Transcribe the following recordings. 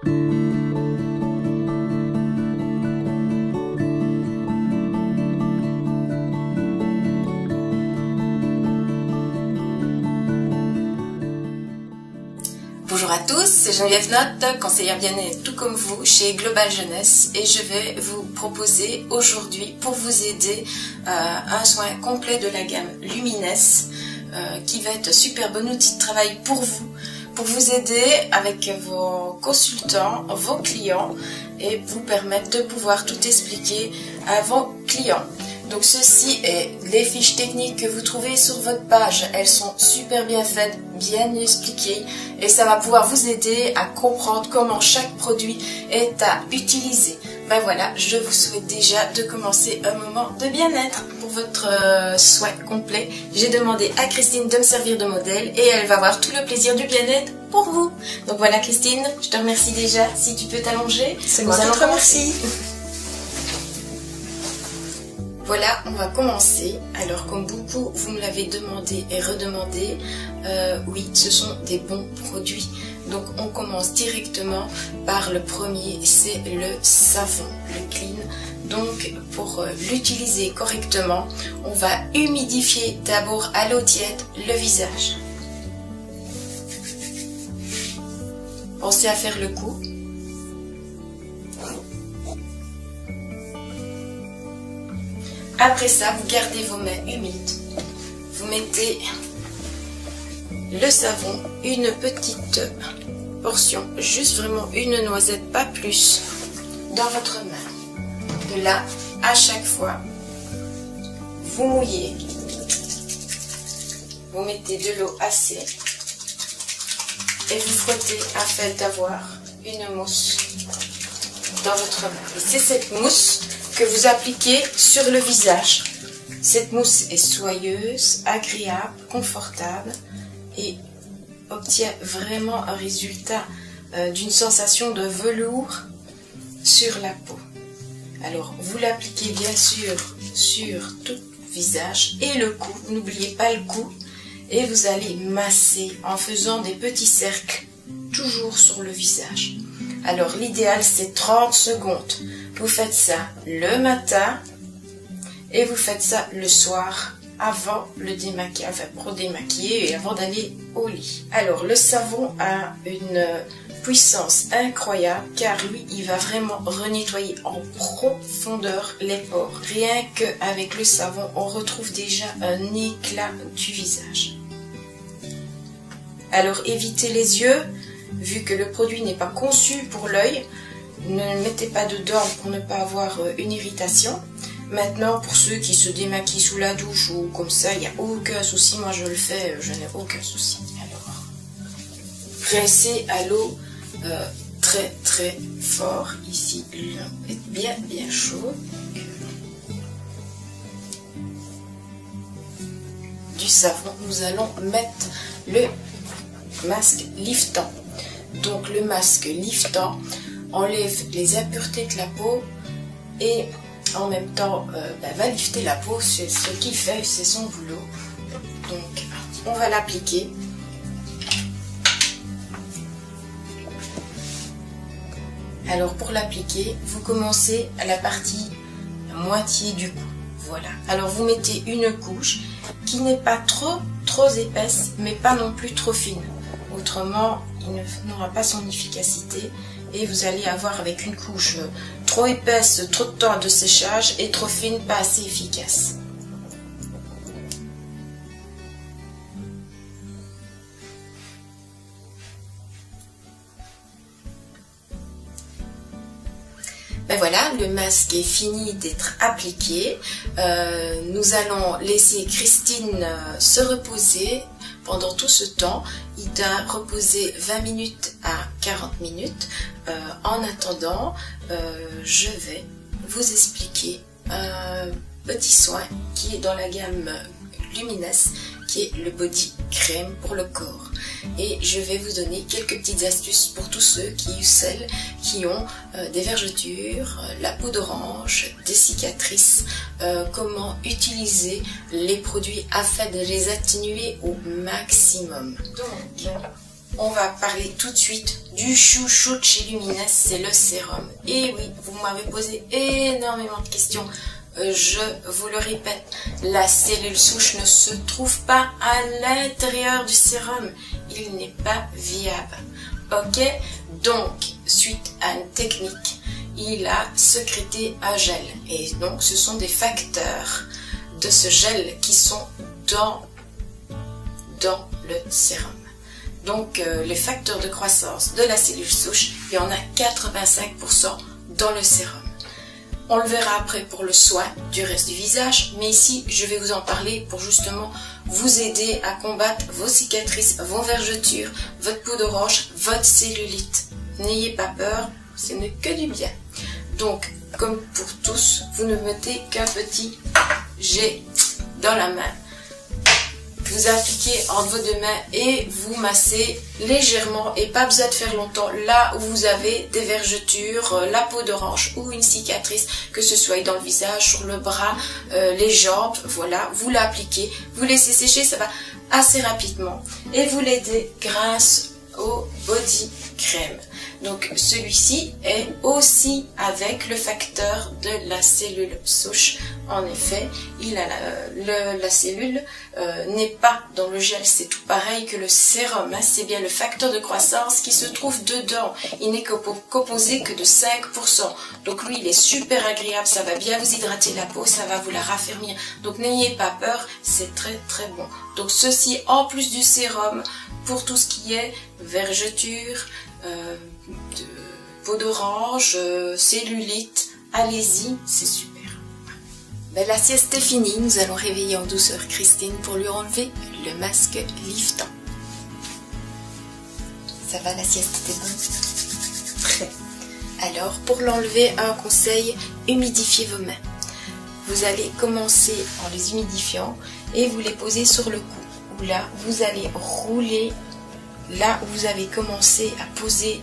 Bonjour à tous, c'est Geneviève Notte, conseillère bien-être tout comme vous chez Global Jeunesse, et je vais vous proposer aujourd'hui, pour vous aider, un soin complet de la gamme Lumines qui va être un super bon outil de travail pour vous aider avec vos consultants, vos clients, et vous permettre de pouvoir tout expliquer à vos clients. Donc ceci est les fiches techniques que vous trouvez sur votre page. Elles sont super bien faites, bien expliquées, et ça va pouvoir vous aider à comprendre comment chaque produit est à utiliser. Ben voilà, je vous souhaite déjà de commencer un moment de bien-être pour votre soin complet. J'ai demandé à Christine de me servir de modèle et elle va avoir tout le plaisir du bien-être pour vous. Donc voilà Christine, je te remercie déjà. Si tu peux t'allonger, c'est moi qui te remercie. Voilà, on va commencer. Alors comme beaucoup vous me l'avez demandé et redemandé, oui, ce sont des bons produits. Donc on commence directement par le premier, c'est le savon, le clean. Donc pour l'utiliser correctement, on va humidifier d'abord à l'eau tiède le visage. Pensez à faire le coup. Après ça, vous gardez vos mains humides. Vous mettez le savon, une petite portion, juste vraiment une noisette, pas plus, dans votre main. De là, à chaque fois, vous mouillez. Vous mettez de l'eau assez et vous frottez afin d'avoir une mousse dans votre main. Et c'est cette mousse que vous appliquez sur le visage. Cette mousse est soyeuse, agréable, confortable et obtient vraiment un résultat d'une sensation de velours sur la peau. Alors vous l'appliquez bien sûr sur tout le visage et le cou, n'oubliez pas le cou, et vous allez masser en faisant des petits cercles toujours sur le visage. Alors l'idéal c'est 30 secondes. Vous faites ça le matin et vous faites ça le soir avant le démaquillage, enfin pour démaquiller et avant d'aller au lit. Alors le savon a une puissance incroyable car lui il va vraiment renettoyer en profondeur les pores. Rien qu'avec le savon on retrouve déjà un éclat du visage. Alors évitez les yeux, vu que le produit n'est pas conçu pour l'œil. Ne mettez pas dedans pour ne pas avoir une irritation. Maintenant, pour ceux qui se démaquillent sous la douche ou comme ça, il n'y a aucun souci. Moi, je le fais, je n'ai aucun souci. Alors, rincez à l'eau très très fort. Ici, l'eau est bien bien chaud. Du savon, nous allons mettre le masque liftant. Donc, le masque liftant enlève les impuretés de la peau et en même temps va lifter la peau, c'est ce qu'il fait, c'est son boulot. Donc on va l'appliquer. Alors pour l'appliquer, vous commencez à la partie moitié du cou. Voilà. Alors vous mettez une couche qui n'est pas trop épaisse, mais pas non plus trop fine. Autrement, il n'aura pas son efficacité. Et vous allez avoir avec une couche trop épaisse, trop de temps de séchage, et trop fine, pas assez efficace. Ben voilà, le masque est fini d'être appliqué. Nous allons laisser Christine se reposer pendant tout ce temps. Il doit reposer 20 minutes à 40 minutes. En attendant, je vais vous expliquer un petit soin qui est dans la gamme Lumines, qui est le body crème pour le corps. Et je vais vous donner quelques petites astuces pour tous ceux ou celles qui ont des vergetures, la peau d'orange, des cicatrices, comment utiliser les produits afin de les atténuer au maximum. Donc, on va parler tout de suite du chouchou de chez Luminous, c'est le sérum. Et oui, vous m'avez posé énormément de questions. Je vous le répète, la cellule souche ne se trouve pas à l'intérieur du sérum. Il n'est pas viable. Ok? Donc, suite à une technique, il a sécrété un gel. Et donc, ce sont des facteurs de ce gel qui sont dans le sérum. Donc, les facteurs de croissance de la cellule souche, il y en a 85% dans le sérum. On le verra après pour le soin du reste du visage, mais ici, je vais vous en parler pour justement vous aider à combattre vos cicatrices, vos vergetures, votre peau d'orange, votre cellulite. N'ayez pas peur, ce n'est que du bien. Donc, comme pour tous, vous ne mettez qu'un petit jet dans la main. Vous appliquez entre vos deux mains et vous massez légèrement et pas besoin de faire longtemps là où vous avez des vergetures, la peau d'orange ou une cicatrice, que ce soit dans le visage, sur le bras, les jambes, voilà, vous l'appliquez, vous laissez sécher, ça va assez rapidement et vous l'aidez grâce au body crème. Donc celui-ci est aussi avec le facteur de la cellule souche. En effet, il a la cellule n'est pas dans le gel, c'est tout pareil que le sérum. Hein, c'est bien le facteur de croissance qui se trouve dedans. Il n'est composé que de 5%. Donc lui, il est super agréable, ça va bien vous hydrater la peau, ça va vous la raffermir. Donc n'ayez pas peur, c'est très très bon. Donc ceci en plus du sérum pour tout ce qui est vergeture, de peau d'orange, cellulite, allez-y, c'est super. Ben, la sieste est finie, nous allons réveiller en douceur Christine pour lui enlever le masque liftant. Ça va, la sieste était bonne? Très. Alors, pour l'enlever, un conseil, humidifiez vos mains. Vous allez commencer en les humidifiant et vous les posez sur le cou. Où là, vous allez rouler là où vous avez commencé à poser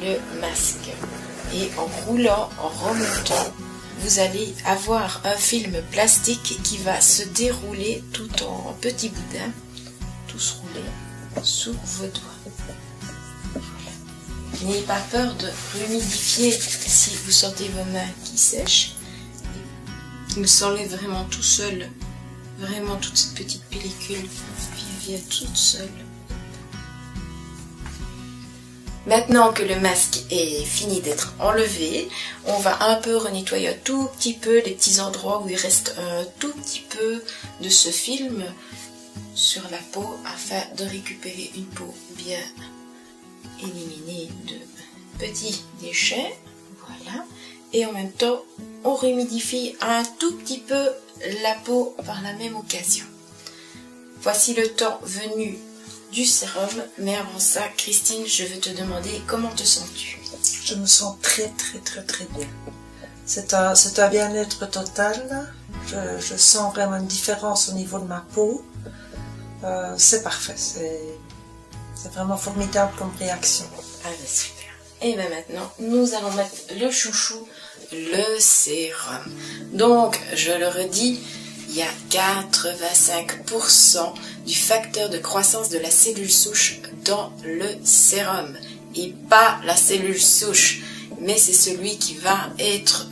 le masque. Et en roulant, en remontant, vous allez avoir un film plastique qui va se dérouler tout en petits boudins, tous roulés sous vos doigts. Voilà. N'ayez pas peur de humidifier si vous sentez vos mains qui sèchent. Il s'enlève vraiment tout seul, vraiment toute cette petite pellicule vient toute seule. Maintenant que le masque est fini d'être enlevé, on va un peu renettoyer un tout petit peu les petits endroits où il reste un tout petit peu de ce film sur la peau afin de récupérer une peau bien éliminée de petits déchets. Voilà. Et en même temps, on réhumidifie un tout petit peu la peau par la même occasion. Voici le temps venu du sérum, mais avant ça, Christine, je veux te demander comment te sens-tu? Je me sens très bien. C'est un bien-être total. Je sens vraiment une différence au niveau de ma peau. C'est parfait. C'est vraiment formidable comme réaction. Ah ben super. Et bien maintenant, nous allons mettre le chouchou, le sérum. Donc, je le redis, il y a 85% du facteur de croissance de la cellule souche dans le sérum. Et pas la cellule souche, mais c'est celui qui va être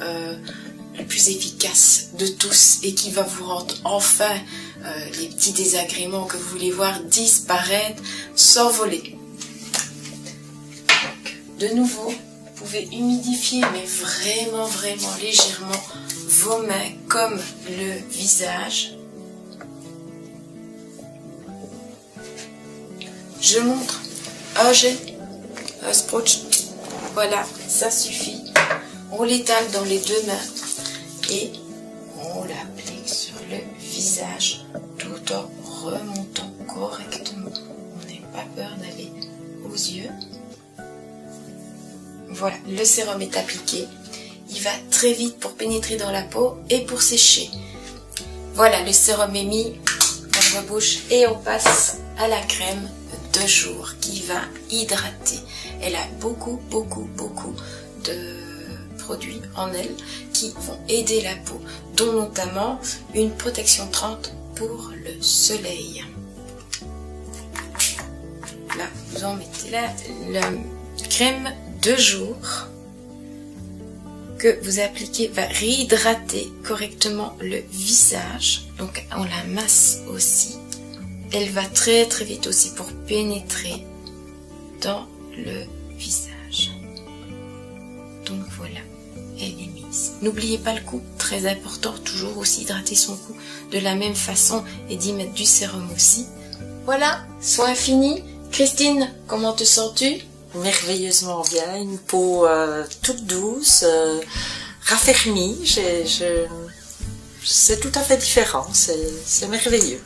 le plus efficace de tous et qui va vous rendre enfin les petits désagréments que vous voulez voir disparaître, s'envoler. De nouveau, vous pouvez humidifier, mais vraiment légèrement vos mains comme le visage. Je montre un jet, un sprotch. Voilà, ça suffit. On l'étale dans les deux mains et on l'applique sur le visage tout en remontant correctement. On n'a pas peur d'aller aux yeux. Voilà, le sérum est appliqué. Il va très vite pour pénétrer dans la peau et pour sécher. Voilà, le sérum est mis dans la bouche et on passe à la crème de jour qui va hydrater. Elle a beaucoup de produits en elle qui vont aider la peau, dont notamment une protection 30 pour le soleil. Là, voilà, vous en mettez là. La crème de jour que vous appliquez va réhydrater correctement le visage. Donc on la masse aussi. Elle va très très vite aussi pour pénétrer dans le visage. Donc voilà, elle est mise. N'oubliez pas le cou, très important, toujours aussi hydrater son cou de la même façon et d'y mettre du sérum aussi. Voilà, soin fini. Christine, comment te sens-tu? Merveilleusement bien, une peau toute douce, raffermie, c'est tout à fait différent, c'est merveilleux.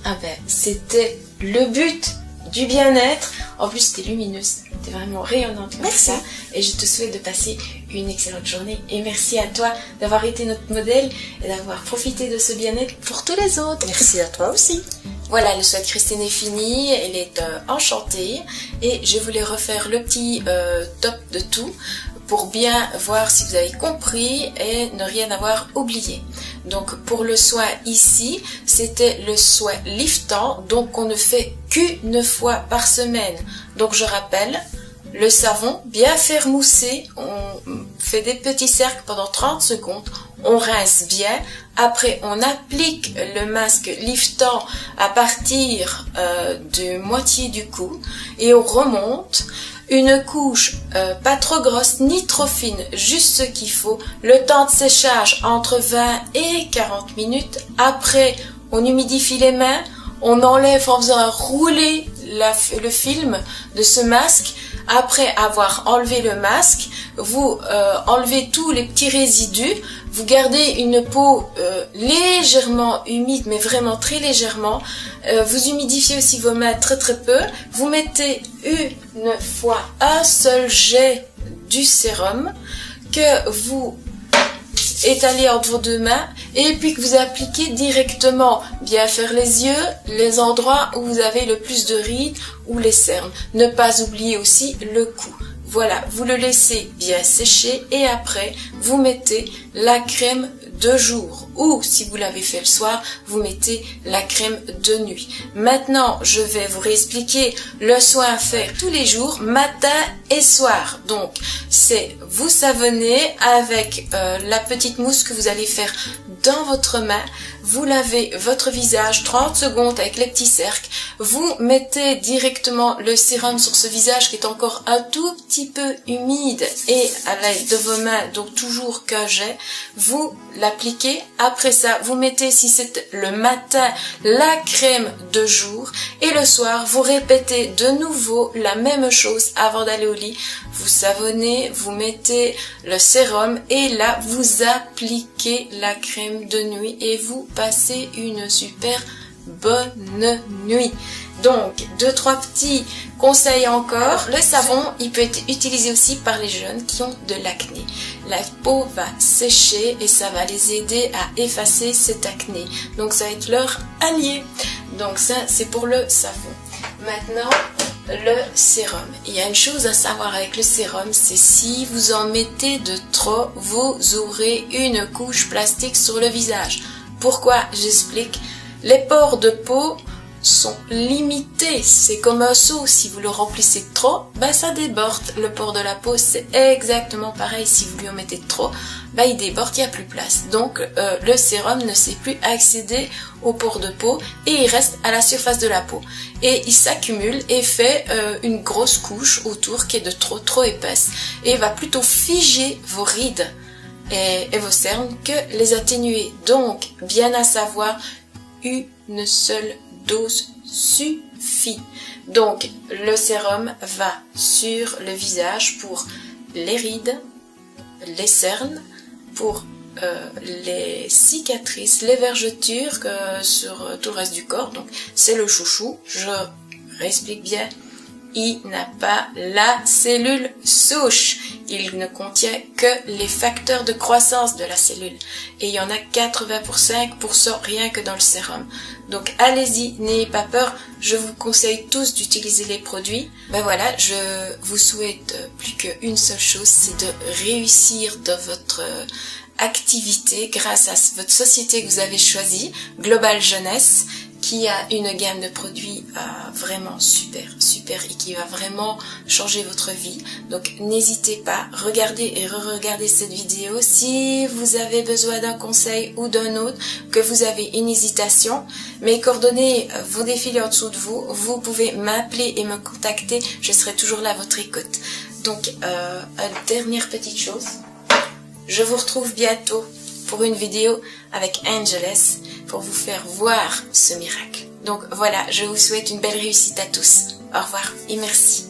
Ah ben, c'était le but du bien-être. En plus, t'es lumineuse, t'es vraiment rayonnante comme ça. Et je te souhaite de passer une excellente journée. Et merci à toi d'avoir été notre modèle et d'avoir profité de ce bien-être pour tous les autres. Merci à toi aussi. Voilà, le soin de Christine est fini, elle est enchantée. Et je voulais refaire le petit top de tout pour bien voir si vous avez compris et ne rien avoir oublié. Donc pour le soin ici, c'était le soin liftant, donc on ne fait qu'une fois par semaine. Donc je rappelle, le savon bien faire mousser, on fait des petits cercles pendant 30 secondes, on rince bien, après on applique le masque liftant à partir de moitié du cou et on remonte. Une couche pas trop grosse ni trop fine, juste ce qu'il faut. Le temps de séchage entre 20 et 40 minutes. Après, on humidifie les mains, on enlève en faisant rouler le film de ce masque. Après avoir enlevé le masque, vous enlevez tous les petits résidus. Vous gardez une peau légèrement humide, mais vraiment très légèrement. Vous humidifiez aussi vos mains très très peu. Vous mettez une fois un seul jet du sérum que vous étalez entre vos deux mains et puis que vous appliquez directement. Bien faire les yeux, les endroits où vous avez le plus de rides ou les cernes. Ne pas oublier aussi le cou. Voilà, vous le laissez bien sécher et après, vous mettez la crème de jour. Ou, si vous l'avez fait le soir, vous mettez la crème de nuit. Maintenant, je vais vous réexpliquer le soin à faire tous les jours, matin et soir. Donc, c'est vous savonnez avec la petite mousse que vous allez faire dans votre main. Vous lavez votre visage 30 secondes avec les petits cercles. Vous mettez directement le sérum sur ce visage qui est encore un tout petit peu humide et à l'aide de vos mains, donc toujours qu'un jet, vous l'appliquez. Après ça, vous mettez, si c'est le matin, la crème de jour et le soir, vous répétez de nouveau la même chose avant d'aller au lit. Vous savonnez, vous mettez le sérum et là, vous appliquez la crème de nuit et vous passez une super bonne nuit. Donc, 2-3 petits conseils encore. Le savon, il peut être utilisé aussi par les jeunes qui ont de l'acné. La peau va sécher et ça va les aider à effacer cette acné. Donc, ça va être leur allié. Donc, ça, c'est pour le savon. Maintenant, le sérum. Il y a une chose à savoir avec le sérum, c'est si vous en mettez de trop, vous aurez une couche plastique sur le visage. Pourquoi? J'explique. Les pores de peau sont limités, c'est comme un seau, si vous le remplissez trop, ben ça déborde. Le pore de la peau, c'est exactement pareil, si vous lui en mettez trop, ben il déborde, il n'y a plus place. Donc le sérum ne sait plus accéder aux pores de peau et il reste à la surface de la peau. Et il s'accumule et fait une grosse couche autour qui est de trop épaisse et va plutôt figer vos rides et vos cernes que les atténuer. Donc, bien à savoir, une seule dose suffit. Donc, le sérum va sur le visage pour les rides, les cernes, pour les cicatrices, les vergetures sur tout le reste du corps. Donc, c'est le chouchou. Je réexplique bien. Il n'a pas la cellule souche. Il ne contient que les facteurs de croissance de la cellule. Et il y en a 85% rien que dans le sérum. Donc allez-y, n'ayez pas peur. Je vous conseille tous d'utiliser les produits. Ben voilà, je vous souhaite plus qu'une seule chose, c'est de réussir dans votre activité grâce à votre société que vous avez choisie, Global Jeunesse, qui a une gamme de produits vraiment super et qui va vraiment changer votre vie. Donc n'hésitez pas, regardez et re-regardez cette vidéo. Si vous avez besoin d'un conseil ou d'un autre, que vous avez une hésitation, mes coordonnées vont défiler en dessous de vous. Vous pouvez m'appeler et me contacter, je serai toujours là à votre écoute. Donc, une dernière petite chose, je vous retrouve bientôt pour une vidéo avec Angeles pour vous faire voir ce miracle. Donc voilà, je vous souhaite une belle réussite à tous. Au revoir et merci.